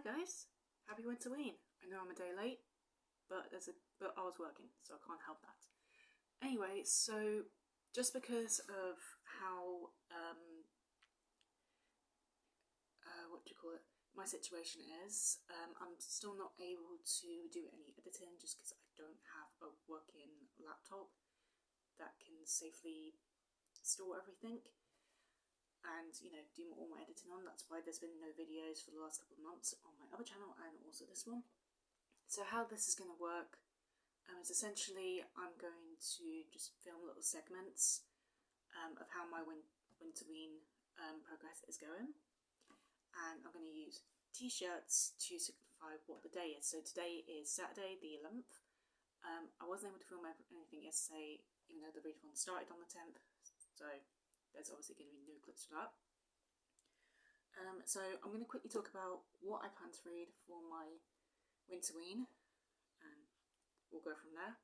Hi guys, happy Winterween. I know I'm a day late, but I was working, so I can't help that. Anyway, so just because of how my situation is, I'm still not able to do any editing just because I don't have a working laptop that can safely store everything and do all my editing on. That's why there's been no videos for the last couple of months on my other channel and also this one. So how this is going to work is essentially I'm going to just film little segments of how my Winterween progress is going, and I'm going to use t-shirts to signify what the day is. So today is Saturday the 11th. I wasn't able to film anything yesterday, even though the readathon started on the 10th, so there's obviously going to be no clips for that. So I'm going to quickly talk about what I plan to read for my Winterween, and we'll go from there.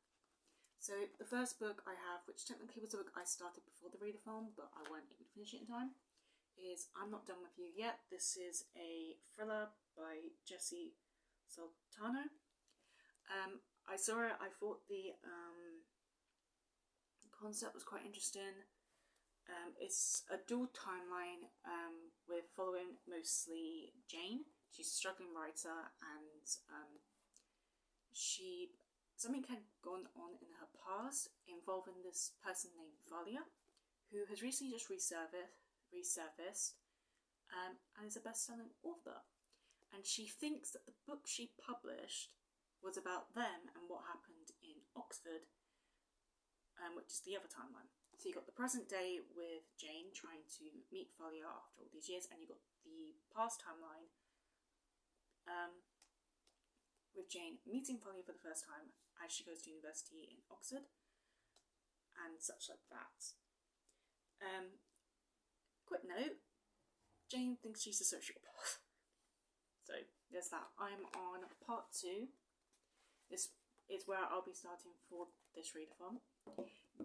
So the first book I have, which technically was a book I started before the readathon, but I weren't able to finish it in time, is I'm Not Done With You Yet. This is a thriller by Jessie Sultano. I saw it, I thought the concept was quite interesting. It's a dual timeline with following mostly Jane. She's a struggling writer, and something had gone on in her past involving this person named Valia, who has recently just resurfaced and is a best-selling author. And she thinks that the book she published was about them and what happened in Oxford, which is the other timeline. So you got the present day with Jane trying to meet Valia after all these years, and you got the past timeline with Jane meeting Valia for the first time as she goes to university in Oxford, and such like that. Quick note, Jane thinks she's a sociopath. So there's that. I'm on part 2. This is where I'll be starting for this readathon.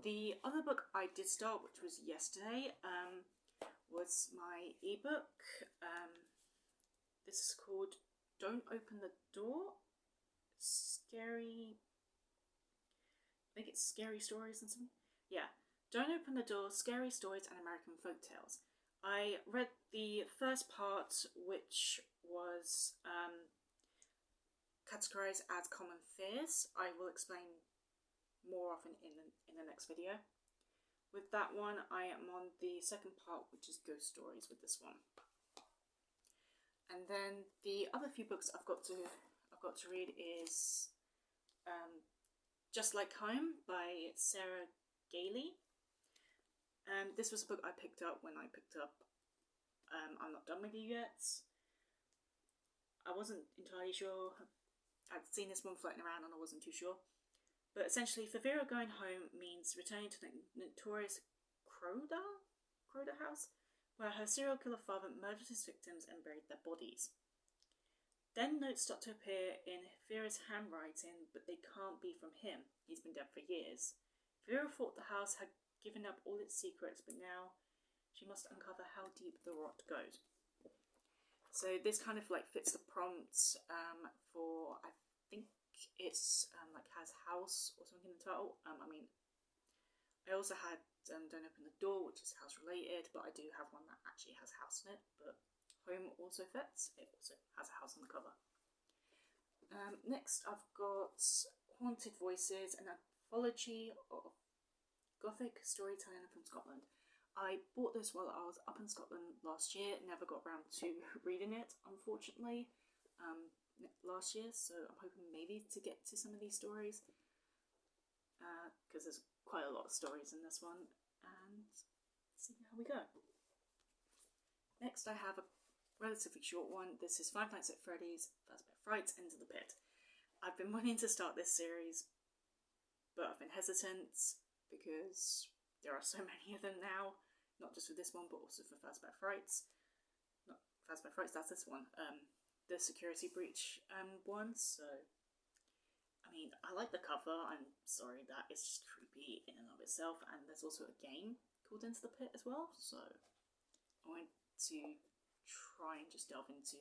The other book I did start, which was yesterday, was my ebook. This is called Don't Open the Door. I think it's Scary Stories and something. Yeah. Don't Open the Door, Scary Stories and American Folktales. I read the first part, which was categorized as Common Fears. I will explain more often in the next video. With that one, I am on the second part, which is Ghost Stories with this one. And then the other few books I've got to read is Just Like Home by Sarah Gailey. This was a book I picked up when I picked up I'm Not Done With You Yet. I wasn't entirely sure. I'd seen this one floating around and I wasn't too sure. But essentially, for Vera, going home means returning to the notorious Croda house, where her serial killer father murdered his victims and buried their bodies. Then notes start to appear in Vera's handwriting, but they can't be from him. He's been dead for years. Vera thought the house had given up all its secrets, but now she must uncover how deep the rot goes. So this kind of fits the prompts for, I think it's has house or something in the title. I also had Don't Open the Door, which is house related, but I do have one that actually has house in it, but home also fits. It also has a house on the cover. Next I've got Haunted Voices, an anthology of Gothic storytelling from Scotland. I bought this while I was up in Scotland last year, never got around to reading it, unfortunately, last year, so I'm hoping maybe to get to some of these stories, because there's quite a lot of stories in this one, and see how we go. Next I have a relatively short one. This is Five Nights at Freddy's, Fazbear Fright, Into the Pit. I've been wanting to start this series, but I've been hesitant because there are so many of them now, not just for this one, but also for Fazbear Frights. Not Fazbear Frights, that's this one. The security breach one, so I like the cover. I'm sorry, that is just creepy in and of itself, and there's also a game called Into the Pit as well, so I want to try and just delve into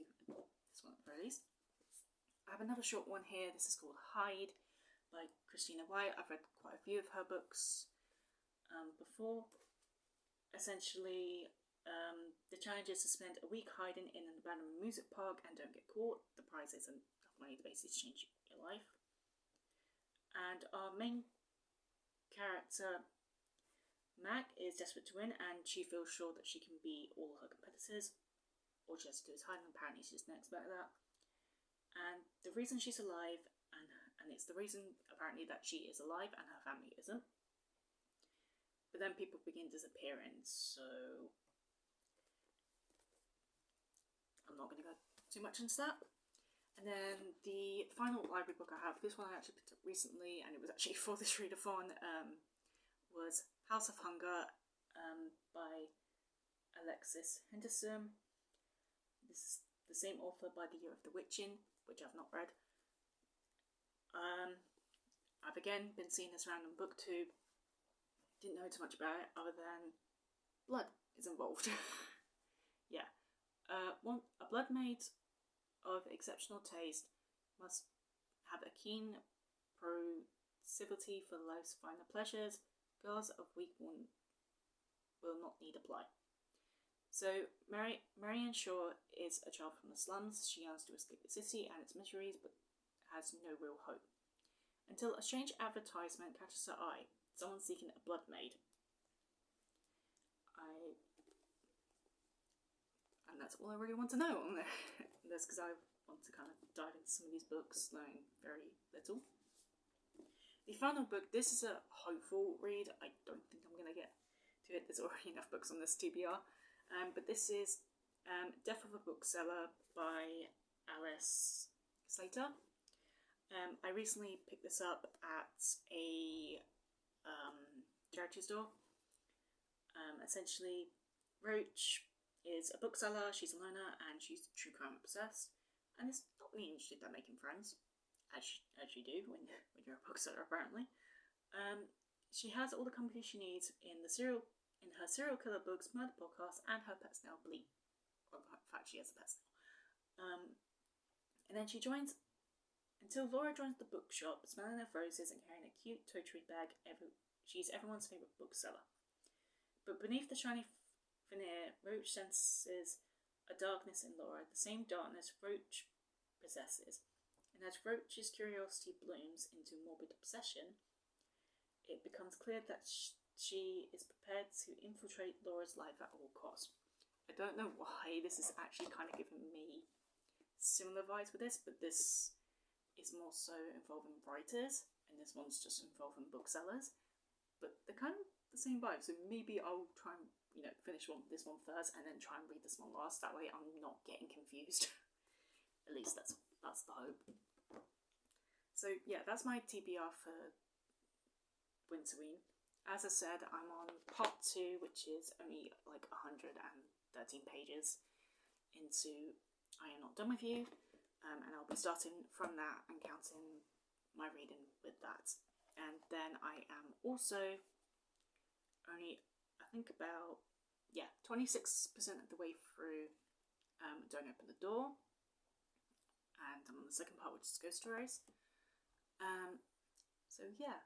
this one at the very least. I have another short one here. This is called Hide by Christina White. I've read quite a few of her books before. Essentially, the challenge is to spend a week hiding in an abandoned music park and don't get caught. The prize is enough money to basically change your life. And our main character, Mag, is desperate to win, and she feels sure that she can beat all her competitors. All she has to do is hide, and apparently she's an expert at that. And the reason she's alive, and it's the reason apparently that she is alive and her family isn't. But then people begin disappearing, so I'm not going to go too much into that. And then the final library book I have, this one I actually picked up recently, and it was actually for this readathon, was House of Hunger by Alexis Henderson. This is the same author by The Year of the Witching, which I've not read. I've again been seeing this around on BookTube. Didn't know too much about it other than blood is involved. Yeah. A blood maid of exceptional taste must have a keen proclivity for life's finer pleasures. Girls of weak will not need apply. So Marianne Shaw is a child from the slums. She yearns to escape the city and its miseries, but has no real hope. Until a strange advertisement catches her eye. Someone seeking a blood maid. And that's all I really want to know on this, because I want to kind of dive into some of these books, knowing very little. The final book, this is a hopeful read. I don't think I'm going to get to it. There's already enough books on this TBR. But this is Death of a Bookseller by Alice Slater. I recently picked this up at a charity store. Essentially, Roach is a bookseller, she's a loner, and she's true crime obsessed. And it's not really interested in making friends, as you do when you're a bookseller, apparently. She has all the company she needs in her serial killer books, murder podcast, and her pet snail Bleep. Well, in fact, she has a pet snail. And then until Laura joins the bookshop, smelling of roses and carrying a cute toy tree bag. She's everyone's favourite bookseller. But beneath the shiny veneer, Roach senses a darkness in Laura, the same darkness Roach possesses. And as Roach's curiosity blooms into morbid obsession, it becomes clear that she is prepared to infiltrate Laura's life at all costs. I don't know why this is actually kind of giving me similar vibes with this, but this is more so involving writers, and this one's just involving booksellers. But they're kind of the same vibe, so maybe I'll try and finish this one first, and then try and read this one last. That way, I'm not getting confused. At least that's the hope. So yeah, that's my TBR for Winterween. As I said, I'm on part 2, which is only like 113 pages into I Am Not Done With You, and I'll be starting from that and counting my reading with that. And then I am also only, I think about 26% of the way through Don't Open the Door, and I'm on the second part, which is Ghost Stories. So yeah,